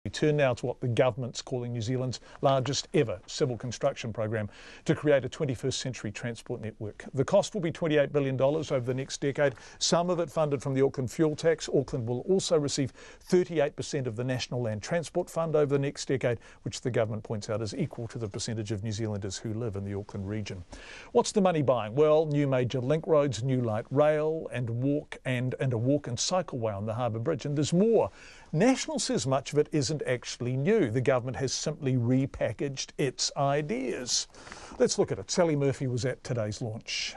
We turn now to what the government's calling New Zealand's largest ever civil construction program to create a 21st century transport network. The cost will be $28 billion over the next decade, some of it funded from the Auckland fuel tax. Auckland will also receive 38% of the National Land Transport Fund over the next decade, which the government points out is equal to the percentage of New Zealanders who live in the Auckland region. What's the money buying? Well, new major link roads, new light rail and a walk and cycleway on the Harbour Bridge. And there's more. National says much of it isn't actually new. The government has simply repackaged its ideas. Let's look at it. Sally Murphy was at today's launch.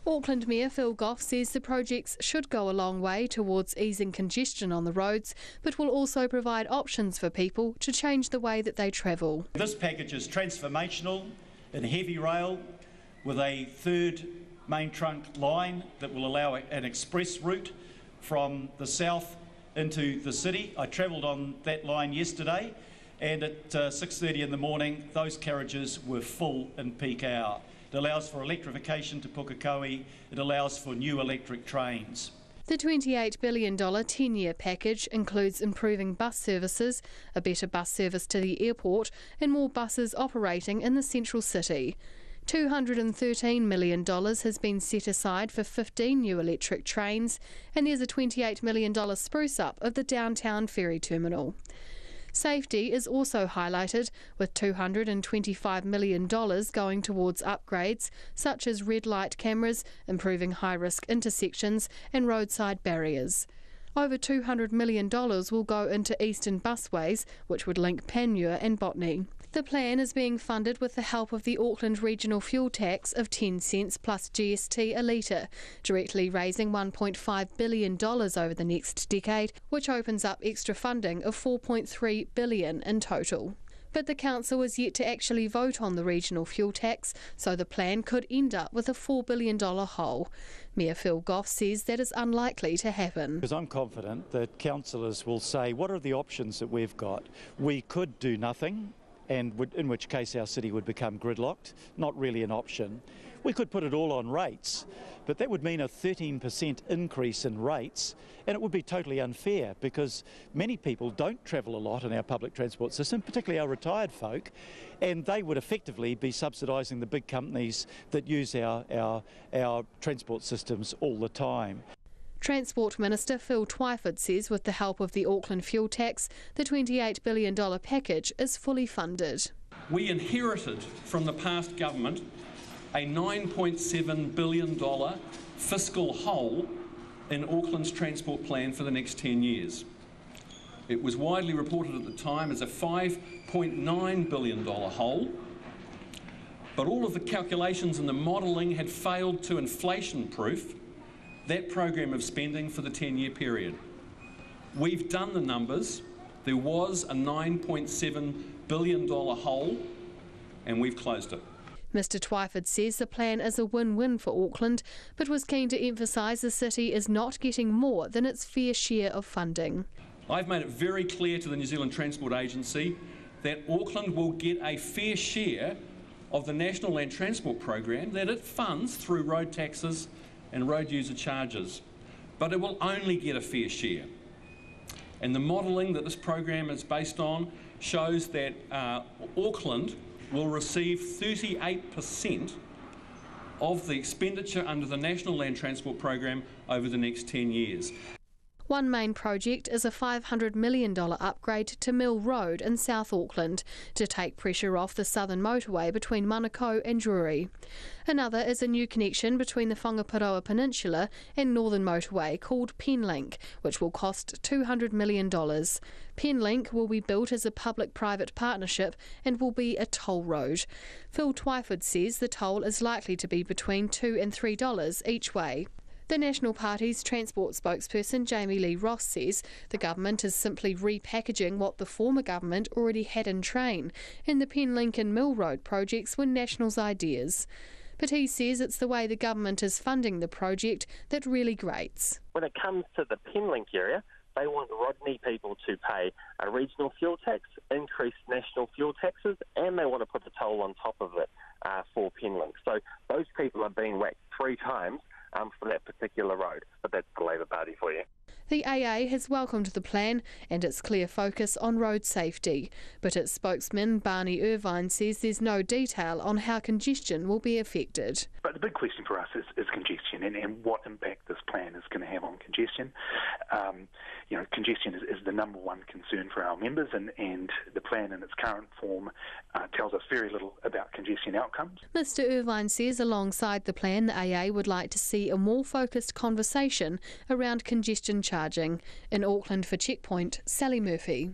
Auckland Mayor Phil Goff says the projects should go a long way towards easing congestion on the roads, but will also provide options for people to change the way that they travel. This package is transformational in heavy rail with a third main trunk line that will allow an express route from the south into the city. I travelled on that line yesterday, and at 6:30 in the morning those carriages were full in peak hour. It allows for electrification to Pukekohe. It allows for new electric trains. The $28 billion 10-year package includes improving bus services, a better bus service to the airport and more buses operating in the central city. $213 million has been set aside for 15 new electric trains, and there's a $28 million spruce up of the downtown ferry terminal. Safety is also highlighted, with $225 million going towards upgrades such as red light cameras, improving high-risk intersections and roadside barriers. Over $200 million will go into eastern busways, which would link Panmure and Botany. The plan is being funded with the help of the Auckland regional fuel tax of 10 cents plus GST a litre, directly raising $1.5 billion over the next decade, which opens up extra funding of $4.3 billion in total. But the council is yet to actually vote on the regional fuel tax, so the plan could end up with a $4 billion hole. Mayor Phil Goff says that is unlikely to happen. Because I'm confident that councillors will say, what are the options that we've got? We could do nothing, and in which case our city would become gridlocked, not really an option. We could put it all on rates, but that would mean a 13% increase in rates, and it would be totally unfair because many people don't travel a lot in our public transport system, particularly our retired folk, and they would effectively be subsidising the big companies that use our transport systems all the time. Transport Minister Phil Twyford says with the help of the Auckland fuel tax, the $28 billion package is fully funded. We inherited from the past government a $9.7 billion fiscal hole in Auckland's transport plan for the next 10 years. It was widely reported at the time as a $5.9 billion hole, but all of the calculations and the modelling had failed to inflation-proof that program of spending for the 10-year period. We've done the numbers. There was a $9.7 billion hole, and we've closed it. Mr Twyford says the plan is a win-win for Auckland, but was keen to emphasise the city is not getting more than its fair share of funding. I've made it very clear to the New Zealand Transport Agency that Auckland will get a fair share of the National Land Transport Program that it funds through road taxes and road user charges, but it will only get a fair share. And the modelling that this program is based on shows that Auckland will receive 38% of the expenditure under the National Land Transport Program over the next 10 years. One main project is a $500 million upgrade to Mill Road in South Auckland to take pressure off the southern motorway between Manukau and Drury. Another is a new connection between the Whangaparoa Peninsula and Northern Motorway called Penlink, which will cost $200 million. Penlink will be built as a public-private partnership and will be a toll road. Phil Twyford says the toll is likely to be between $2 and $3 each way. The National Party's transport spokesperson Jamie Lee Ross says the government is simply repackaging what the former government already had in train, and the Penlink and Mill Road projects were National's ideas. But he says it's the way the government is funding the project that really grates. When it comes to the Penlink area, they want Rodney people to pay a regional fuel tax, increase national fuel taxes, and they want to put the toll on top of it for Penlink. So those people are being whacked 3 times for that particular road. But that's the Labor Party for you. The AA has welcomed the plan and its clear focus on road safety, but its spokesman Barney Irvine says there's no detail on how congestion will be affected. But the big question for us is congestion and what impact this plan is going to have on congestion. Congestion is the number one concern for our members, and the plan in its current form tells us very little about congestion outcomes. Mr Irvine says alongside the plan, the AA would like to see a more focused conversation around congestion charging. In Auckland for Checkpoint, Sally Murphy.